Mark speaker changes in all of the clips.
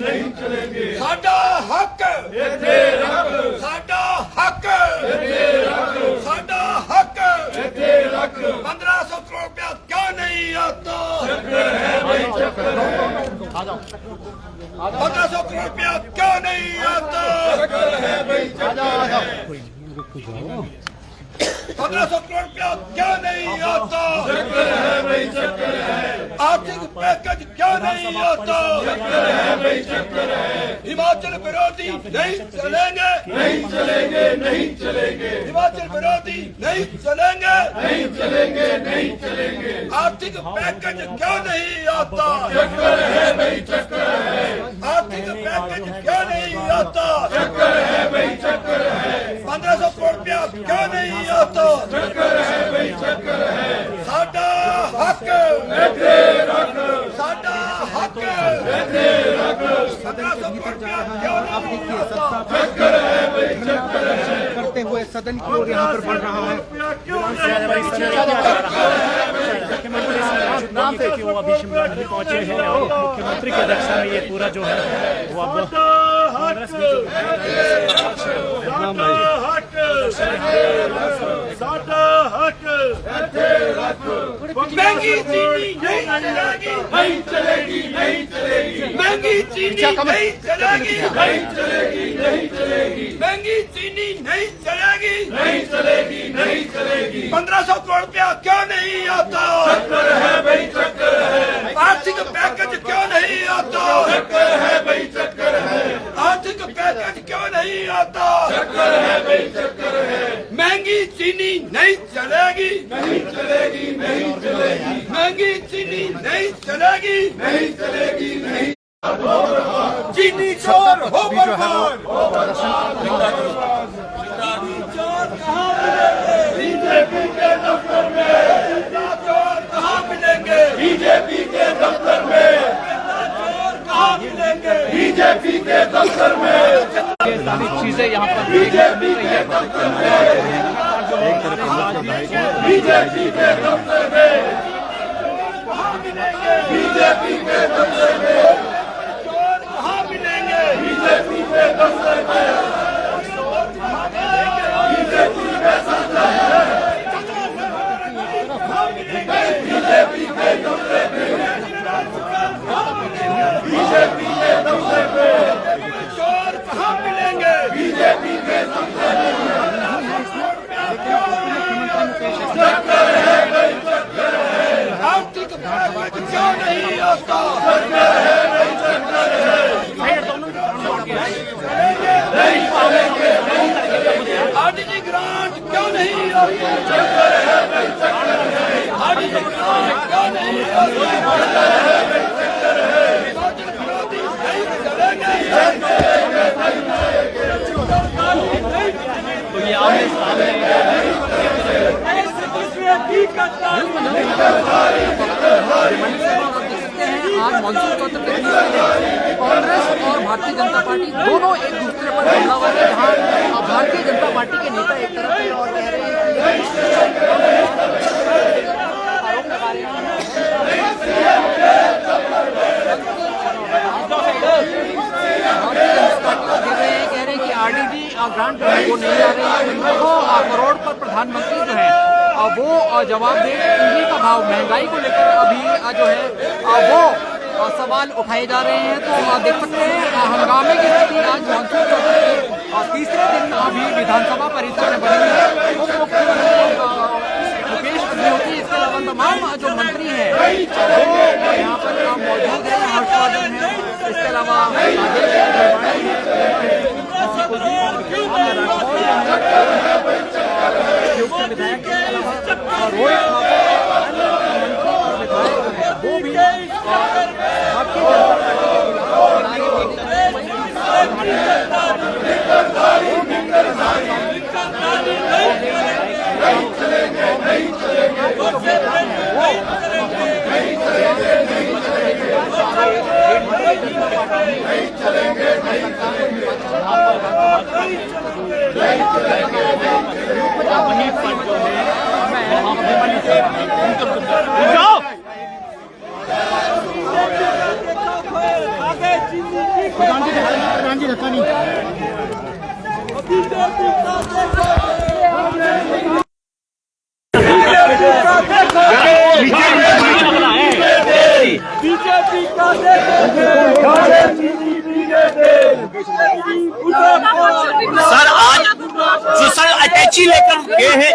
Speaker 1: नहीं चलेंगे।
Speaker 2: साडा हक
Speaker 1: इत्थे रख,
Speaker 2: साडा हक साडा हक
Speaker 1: इत्थे रख।
Speaker 2: 1500 करोड़ रुपया क्यों नहीं आता?
Speaker 1: चक्कर है भाई चक्कर है।
Speaker 2: 1500 करोड़ रुपया क्यों नहीं आता?
Speaker 1: चक्कर है भाई चक्कर है।
Speaker 2: 1500 करोड़ रुपया क्यों नहीं आता?
Speaker 1: चक्कर है भाई चक्कर है।
Speaker 2: आर्थिक पैकेज क्यों नहीं आता?
Speaker 1: चक्कर है भाई चक्कर है।
Speaker 2: हिमाचल विरोधी नहीं चलेंगे,
Speaker 1: नहीं चलेंगे, नहीं चलेंगे,
Speaker 2: हिमाचल विरोधी नहीं चलेंगे,
Speaker 1: नहीं चलेंगे, नहीं चलेंगे।
Speaker 2: आर्थिक पैकेज क्यों नहीं आता?
Speaker 1: चक्कर है भाई चक्कर है।
Speaker 2: आर्थिक पैकेज क्यों नहीं आता?
Speaker 1: चक्कर है भाई चक्कर है।
Speaker 2: 1500 करोड़ रुपया क्यों नहीं आता?
Speaker 1: चक्कर है भाई चक्कर है।
Speaker 2: साडा हक
Speaker 1: इत्थे रख,
Speaker 2: साडा हक
Speaker 1: इत्थे रख।
Speaker 2: 1500 करोड़ रुपया क्यों नहीं आता?
Speaker 1: चक्कर है भाई चक्कर है।
Speaker 3: करते हुए सदन की ओर यहाँ पर बढ़ रहा है।
Speaker 4: नाम थे कि वो अभी शिमला नहीं पहुंचे हैं और मुख्यमंत्री की अध्यक्षता में ये पूरा जो है वो अब कांग्रेस में जो
Speaker 2: महंगी चीनी नहीं चलेगी,
Speaker 1: नहीं चलेगी, नहीं चलेगी,
Speaker 2: महंगी चीनी नहीं चलेगी,
Speaker 1: नहीं चलेगी, नहीं चलेगी,
Speaker 2: महंगी चीनी नहीं चलेगी।
Speaker 1: नहीं चलेगी, नहीं चलेगी।
Speaker 2: 1500 करोड़ रुपया क्यों नहीं आता?
Speaker 1: चक्कर है भाई चक्कर है।
Speaker 2: आर्थिक पैकेज क्यों नहीं आता?
Speaker 1: चक्कर है भाई चक्कर है।
Speaker 2: आर्थिक पैकेज क्यों नहीं आता?
Speaker 1: चक्कर है भाई चक्कर है।
Speaker 2: महंगी चीनी नहीं चलेगी,
Speaker 1: नहीं चलेगी, नहीं चलेगी,
Speaker 2: महंगी चीनी नहीं चलेगी,
Speaker 1: नहीं चलेगी, नहीं।
Speaker 2: चीनी चोर हो बर्बाद। चीनी चोर कहाँ मिलेंगे?
Speaker 1: बीजेपी के दफ्तर में,
Speaker 2: चीनी चोर कहाँ मिलेंगे?
Speaker 1: बीजेपी के दफ्तर में,
Speaker 2: चोर कहाँ मिलेंगे?
Speaker 1: बीजेपी के दफ्तर में,
Speaker 4: ये सारी चीजें यहाँ पर
Speaker 1: बीजेपी के दफ्तर में, बीजेपी के दफ्तर में, बीजेपी के दफ्तर में,
Speaker 2: चोर कहाँ मिलेंगे?
Speaker 1: बीजेपी के दफ्तर में, बीजेपी का साझा है। बीजेपी के दफ्तर में, बीजेपी के दफ्तर में,
Speaker 2: चोर कहाँ मिलेंगे?
Speaker 1: बीजेपी के दफ्तर में। चक्कर है भाई चक्कर है।
Speaker 2: आर्थिक पैकेज क्यों नहीं आता?
Speaker 1: चक्कर है भाई चक्कर है। नहीं चलेंगे, नहीं चलेंगे।
Speaker 2: आरडीजी ग्रांट क्यों नहीं आती?
Speaker 1: चक्कर है भाई चक्कर है।
Speaker 2: आरडीजी ग्रांट क्यों नहीं आती?
Speaker 1: चक्कर है भाई चक्कर है।
Speaker 2: हिमाचल विरोधी नहीं चलेंगे।
Speaker 1: नहीं चलेंगे, नहीं चलेंगे।
Speaker 4: तो ये आमने सामने
Speaker 3: आज मानसून सत्र के कांग्रेस और भारतीय जनता पार्टी दोनों एक दूसरे पर हमलावर है, जहां भारतीय जनता पार्टी के नेता एक तरफ है और कह रहे हैं कि आरोप लगा रहे हैं, कह रहे हैं कि आरडीजी ग्रांट जो है वो नहीं आ रही है। 1500 करोड़ पर प्रधानमंत्री जो है वो जवाब दे। ईंधन का भाव, महंगाई को लेकर अभी जो है वो सवाल उठाए जा रहे हैं। तो देख सकते हैं हंगामे की स्थिति आज मानसून सत्र के तीसरे दिन अभी विधानसभा परिसर में बनी है। उप मुख्यमंत्री मुकेश अग्निहोत्री, इसके अलावा तमाम जो मंत्री हैं वो यहाँ पर मौजूद हैं। हर्षवर्धन है, इसके अलावा विधायक के अलावा रोहित वो भी
Speaker 4: वहीं पर जो है
Speaker 5: प्रधान जी धक्का नहीं।
Speaker 2: बीजेपी का
Speaker 1: सर आज जो सर अटैची लेकर गए हैं,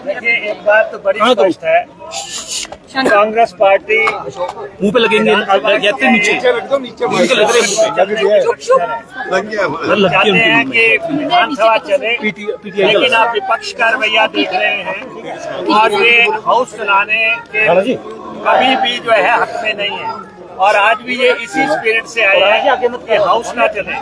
Speaker 4: देखिए एक बात तो बड़ी स्पष्ट है, कांग्रेस पार्टी
Speaker 1: मुंह पे लगेंगे नीचे
Speaker 4: चाहते हैं कि विधानसभा चले, लेकिन आप विपक्ष का रवैया देख रहे हैं और ये हाउस चलाने के कभी भी जो है हक में नहीं है। और आज भी ये इसी स्पिरिट से आए हैं कि हाउस ना चले,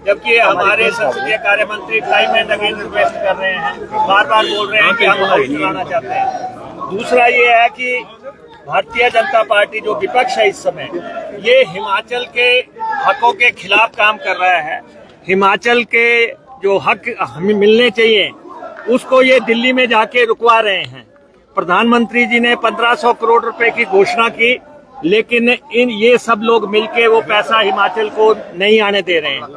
Speaker 4: जबकि हमारे संसदीय कार्य मंत्री टाइम एंड अगेन रिक्वेस्ट कर रहे हैं, बार बार बोल रहे हैं कि हम हाउस चलाना चाहते हैं। दूसरा ये है कि भारतीय जनता पार्टी जो विपक्ष है इस समय, ये हिमाचल के हकों के खिलाफ काम कर रहा है। हिमाचल के जो हक हमें मिलने चाहिए उसको ये दिल्ली में जाके रुकवा रहे हैं। प्रधानमंत्री जी ने 1500 करोड़ रुपए की घोषणा की, लेकिन ये सब लोग मिलके वो पैसा हिमाचल को नहीं आने दे रहे हैं।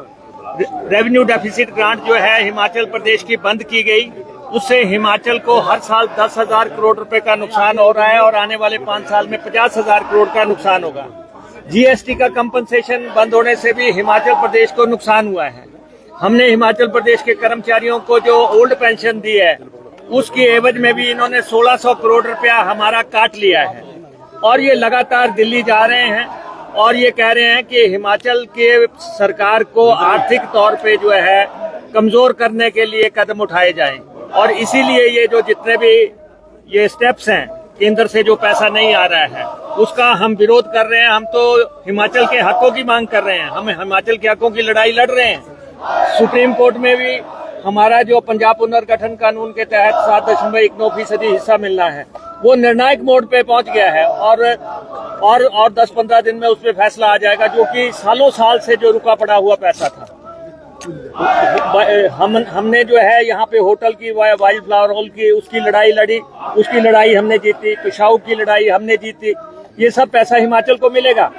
Speaker 4: रेवेन्यू डेफिसिट ग्रांट जो है हिमाचल प्रदेश की बंद की गई, उससे हिमाचल को हर साल 10,000 करोड़ रुपए का नुकसान हो रहा है और आने वाले 5 साल में 50,000 करोड़ का नुकसान होगा। जीएसटी का कंपनसेशन बंद होने से भी हिमाचल प्रदेश को नुकसान हुआ है। हमने हिमाचल प्रदेश के कर्मचारियों को जो ओल्ड पेंशन दी है उसकी एवज में भी इन्होंने 1600 करोड़ रुपया हमारा काट लिया है। और ये लगातार दिल्ली जा रहे हैं और ये कह रहे हैं कि हिमाचल के सरकार को आर्थिक तौर पे जो है कमजोर करने के लिए कदम उठाए जाएं। और इसीलिए ये जो जितने भी ये स्टेप्स हैं, केंद्र से जो पैसा नहीं आ रहा है उसका हम विरोध कर रहे हैं। हम तो हिमाचल के हकों की मांग कर रहे हैं, हम हिमाचल के हकों की लड़ाई लड़ रहे हैं। सुप्रीम कोर्ट में भी हमारा जो पंजाब पुनर्गठन कानून के तहत 7.19% हिस्सा मिलना है वो निर्णायक मोड पे पहुंच गया है और 10-15 दिन में उस पर फैसला आ जाएगा, जो कि सालों साल से जो रुका पड़ा हुआ पैसा था। हमने जो है यहाँ पे होटल की वाइल्ड फ्लावर हॉल की उसकी लड़ाई लड़ी, उसकी लड़ाई हमने जीती, पिशाऊ की लड़ाई हमने जीती। ये सब पैसा हिमाचल को मिलेगा,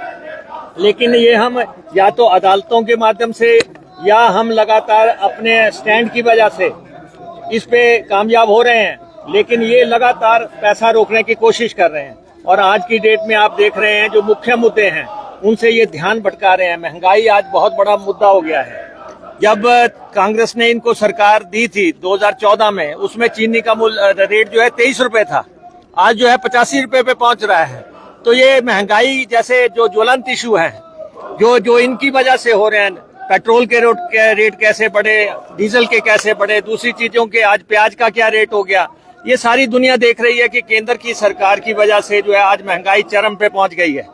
Speaker 4: लेकिन ये हम या तो अदालतों के माध्यम से या हम लगातार अपने स्टैंड की वजह से इस पे कामयाब हो रहे हैं, लेकिन ये लगातार पैसा रोकने की कोशिश कर रहे हैं। और आज की डेट में आप देख रहे हैं जो मुख्य मुद्दे हैं उनसे ये ध्यान भटका रहे हैं। महंगाई आज बहुत बड़ा मुद्दा हो गया है। जब कांग्रेस ने इनको सरकार दी थी 2014 में, उसमें चीनी का रेट जो है 23 रुपए था, आज जो है 85 रुपए पे पहुंच रहा है। तो ये महंगाई जैसे जो ज्वलंत इशू है जो इनकी वजह से हो रहे हैं, पेट्रोल के रेट कैसे बढ़े, डीजल के कैसे बढ़े, दूसरी चीजों के आज प्याज का क्या रेट हो गया, ये सारी दुनिया देख रही है कि केंद्र की सरकार की वजह से जो है आज महंगाई चरम पे पहुंच गई है।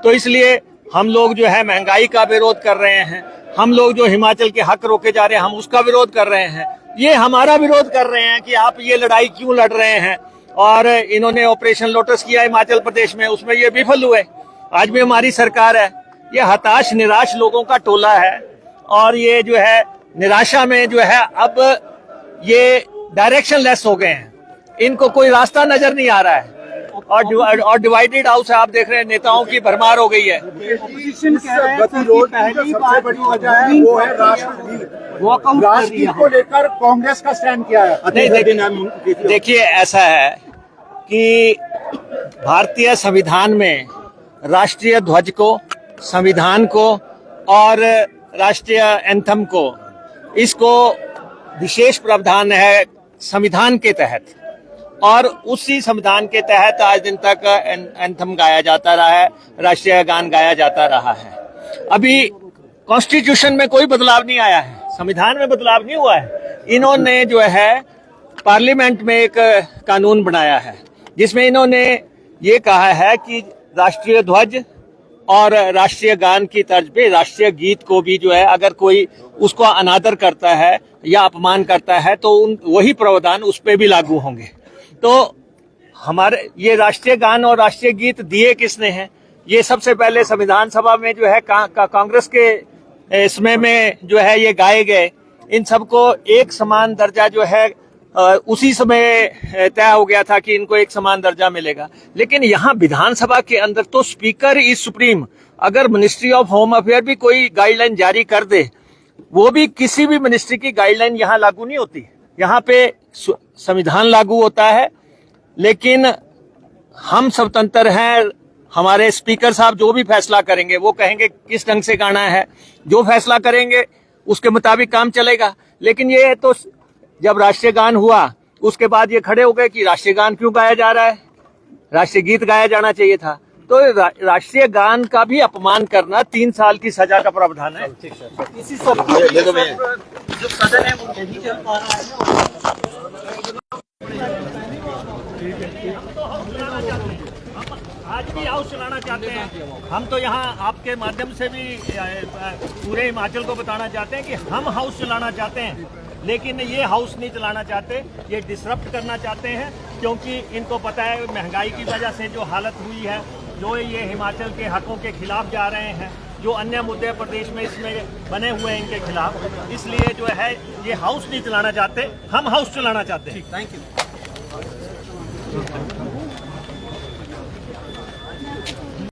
Speaker 4: तो इसलिए हम लोग जो है महंगाई का विरोध कर रहे हैं। हम लोग जो हिमाचल के हक रोके जा रहे हैं हम उसका विरोध कर रहे हैं। ये हमारा विरोध कर रहे हैं कि आप ये लड़ाई क्यों लड़ रहे हैं। और इन्होंने ऑपरेशन लोटस किया हिमाचल प्रदेश में, उसमें ये विफल हुए। आज भी हमारी सरकार है, ये हताश निराश लोगों का टोला है और ये जो है निराशा में जो है अब ये डायरेक्शन लेस हो गए हैं, इनको कोई रास्ता नजर नहीं आ रहा है। और डिवाइडेड हाउस है, आप देख रहे हैं नेताओं की भरमार हो गई है।
Speaker 5: सबसे बड़ी वजह है वो है राष्ट्रगीत को लेकर कांग्रेस का स्टैंड क्या है?
Speaker 3: देखिए ऐसा है कि भारतीय संविधान में राष्ट्रीय ध्वज को, संविधान को और राष्ट्रीय एंथम को, इसको विशेष प्रावधान है संविधान के तहत, और उसी संविधान के तहत आज दिन तक एंथम गाया जाता रहा है, राष्ट्रीय गान गाया जाता रहा है। अभी कॉन्स्टिट्यूशन में कोई बदलाव नहीं आया है, संविधान में बदलाव नहीं हुआ है। इन्होंने जो है पार्लियामेंट में एक कानून बनाया है जिसमें इन्होंने ये कहा है कि राष्ट्रीय ध्वज और राष्ट्रीय गान की तर्ज पे राष्ट्रीय गीत को भी जो है अगर कोई उसको अनादर करता है या अपमान करता है तो वही प्रावधान उस पे भी लागू होंगे। तो हमारे ये राष्ट्रीय गान और राष्ट्रीय गीत दिए किसने हैं? ये सबसे पहले संविधान सभा में जो है कांग्रेस के इसमें में जो है ये गाए गए। इन सबको एक समान दर्जा जो है
Speaker 1: उसी समय तय हो गया था कि इनको एक समान दर्जा मिलेगा। लेकिन यहाँ विधानसभा के अंदर तो स्पीकर इज सुप्रीम। अगर मिनिस्ट्री ऑफ होम अफेयर भी कोई गाइडलाइन जारी कर दे, वो भी किसी भी मिनिस्ट्री की गाइडलाइन यहाँ लागू नहीं होती। यहाँ पे संविधान लागू होता है, लेकिन हम स्वतंत्र हैं। हमारे स्पीकर साहब जो भी फैसला करेंगे वो कहेंगे किस ढंग से गाना है, जो फैसला करेंगे उसके मुताबिक काम चलेगा। लेकिन ये तो जब राष्ट्रीय गान हुआ उसके बाद ये खड़े हो गए कि राष्ट्रीय गान क्यों गाया जा रहा है, राष्ट्रीय गीत गाया जाना चाहिए था। तो राष्ट्रीय गान का भी अपमान करना 3 साल की सजा का प्रावधान है। इसी सब जो सदन है वो नहीं चल पा रहा है।
Speaker 4: आज भी हाउस चलाना चाहते हैं। हम तो यहाँ आपके माध्यम से भी पूरे हिमाचल को बताना चाहते हैं कि हम हाउस चलाना चाहते हैं, लेकिन ये हाउस नहीं चलाना चाहते, ये डिसरप्ट करना चाहते हैं। क्योंकि इनको पता है महंगाई की वजह से जो हालत हुई है, जो ये हिमाचल के हकों के खिलाफ जा रहे हैं, जो अन्य मुद्दे प्रदेश में इसमें बने हुए हैं इनके खिलाफ, इसलिए जो है ये हाउस नहीं चलाना चाहते, हम हाउस चलाना चाहते हैं।
Speaker 3: Thank you.